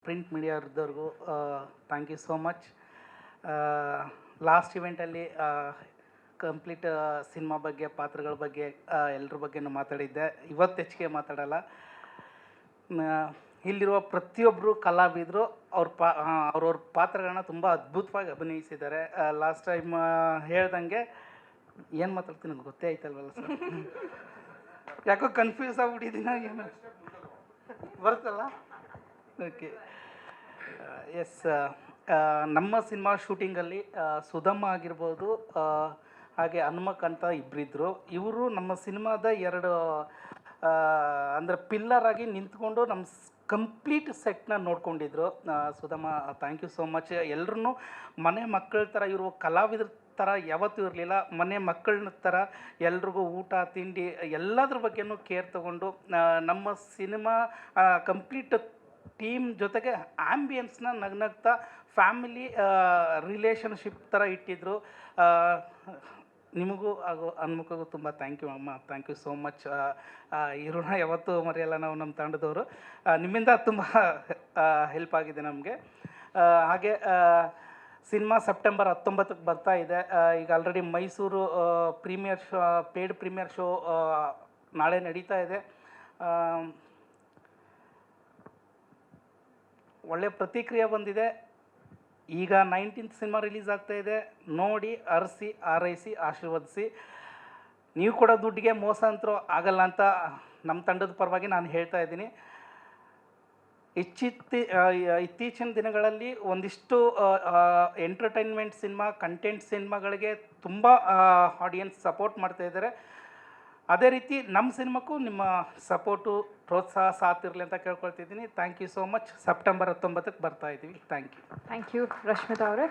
Print ಮೀಡಿಯಾದವ್ರಿಗೂ thank you so much. Last ಇವೆಂಟಲ್ಲಿ complete cinema ಬಗ್ಗೆ, ಪಾತ್ರಗಳ ಬಗ್ಗೆ, ಎಲ್ಲರ ಬಗ್ಗೆನೂ ಮಾತಾಡಿದ್ದೆ. ಇವತ್ತು ಹೆಚ್ಚಿಗೆ ಮಾತಾಡಲ್ಲ. ಇಲ್ಲಿರುವ ಪ್ರತಿಯೊಬ್ಬರು ಕಲಾವಿದರು ಅವ್ರವ್ರ ಪಾತ್ರಗಳನ್ನ ತುಂಬ ಅದ್ಭುತವಾಗಿ ಅಭಿನಯಿಸಿದ್ದಾರೆ. ಲಾಸ್ಟ್ ಟೈಮ್ ಹೇಳ್ದಂಗೆ ಏನು ಮಾತಾಡ್ತೀನಿ ನನಗೆ ಗೊತ್ತೇ ಆಯ್ತಲ್ವಲ್ಲ ಸರ್. ಯಾಕೋ ಕನ್ಫ್ಯೂಸ್ ಆಗ್ಬಿಟ್ಟಿದ್ದೀನ, ಏನು ಬರುತ್ತಲ್ಲ. Okay, yes. ನಮ್ಮ ಸಿನಿಮಾ ಶೂಟಿಂಗಲ್ಲಿ ಸುಧಮ್ಮ ಆಗಿರ್ಬೋದು, ಹಾಗೆ ಹನುಮಕ್ ಅಂತ ಇಬ್ಬರಿದ್ದರು. ಇವರು ನಮ್ಮ ಸಿನಿಮಾದ ಎರಡು ಅಂದರೆ ಪಿಲ್ಲರ್ ಆಗಿ ನಿಂತ್ಕೊಂಡು ನಮ್ಮ ಕಂಪ್ಲೀಟ್ ಸೆಟ್ನ ನೋಡ್ಕೊಂಡಿದ್ರು. Sudhamma, thank you so much. ಎಲ್ಲರೂ ಮನೆ ಮಕ್ಕಳ ಥರ, ಇವರು ಕಲಾವಿದ್ರ ಥರ ಯಾವತ್ತೂ ಇರಲಿಲ್ಲ. ಮನೆ ಮಕ್ಕಳ ಥರ ಎಲ್ರಿಗೂ ಊಟ ತಿಂಡಿ ಎಲ್ಲದ್ರ ಬಗ್ಗೆನೂ ಕೇರ್ ತಗೊಂಡು ನಮ್ಮ ಸಿನಿಮಾ ಕಂಪ್ಲೀಟ್ ಟೀಮ್ ಜೊತೆಗೆ ಆ್ಯಂಬಿಯನ್ಸ್ನ ನಗ್ನಗ್ತಾ ಫ್ಯಾಮಿಲಿ ರಿಲೇಷನ್ಶಿಪ್ ಥರ ಇಟ್ಟಿದ್ರು. ನಿಮಗೂ ಹಾಗೂ ಹನುಮಕ್ಕಗೂ ತುಂಬ ಥ್ಯಾಂಕ್ ಯು ಅಮ್ಮ, ಥ್ಯಾಂಕ್ ಯು ಸೋ ಮಚ್. ಈ ಋಣ ಯಾವತ್ತೂ ಮರೆಯಲ್ಲ ನಾವು, ನಮ್ಮ ತಂಡದವರು. ನಿಮ್ಮಿಂದ ತುಂಬ ಹೆಲ್ಪ್ ಆಗಿದೆ ನಮಗೆ. ಹಾಗೆ ಸಿನಿಮಾ ಸೆಪ್ಟೆಂಬರ್ 19ಕ್ಕೆ ಬರ್ತಾ ಇದೆ. ಈಗ already Mysuru premiere show, paid premiere show ನಾಳೆ ನಡೀತಾ ಇದೆ. ಒಳ್ಳೆಯ ಪ್ರತಿಕ್ರಿಯೆ ಬಂದಿದೆ. ಈಗ 19th ಸಿನಿಮಾ ರಿಲೀಸ್ ಆಗ್ತಾಯಿದೆ. ನೋಡಿ, ಅರಸಿ, ಆರೈಸಿ, ಆಶೀರ್ವದಿಸಿ. ನೀವು ಕೊಡೋ ದುಡ್ಡಿಗೆ ಮೋಸ ಅಂತರೂ ಆಗಲ್ಲ ಅಂತ ನಮ್ಮ ತಂಡದ ಪರವಾಗಿ ನಾನು ಹೇಳ್ತಾ ಇದ್ದೀನಿ. ಇತ್ತೀಚಿನ ದಿನಗಳಲ್ಲಿ ಒಂದಿಷ್ಟು ಎಂಟರ್ಟೈನ್ಮೆಂಟ್ ಸಿನಿಮಾ, ಕಂಟೆಂಟ್ ಸಿನಿಮಾಗಳಿಗೆ ತುಂಬ ಆಡಿಯನ್ಸ್ ಸಪೋರ್ಟ್ ಮಾಡ್ತಾಯಿದ್ದಾರೆ. ಅದೇ ರೀತಿ ನಮ್ಮ ಸಿನಿಮಾಕ್ಕೂ ನಿಮ್ಮ ಸಪೋರ್ಟು, ಪ್ರೋತ್ಸಾಹ, ಸಾಥ್ ಇರಲಿ ಅಂತ ಕೇಳ್ಕೊಳ್ತಿದ್ದೀನಿ. Thank you so much. September 19ಕ್ಕೆ ಬರ್ತಾ ಇದ್ದೀವಿ. Thank you. Thank you Rashmita ಅವರೇ.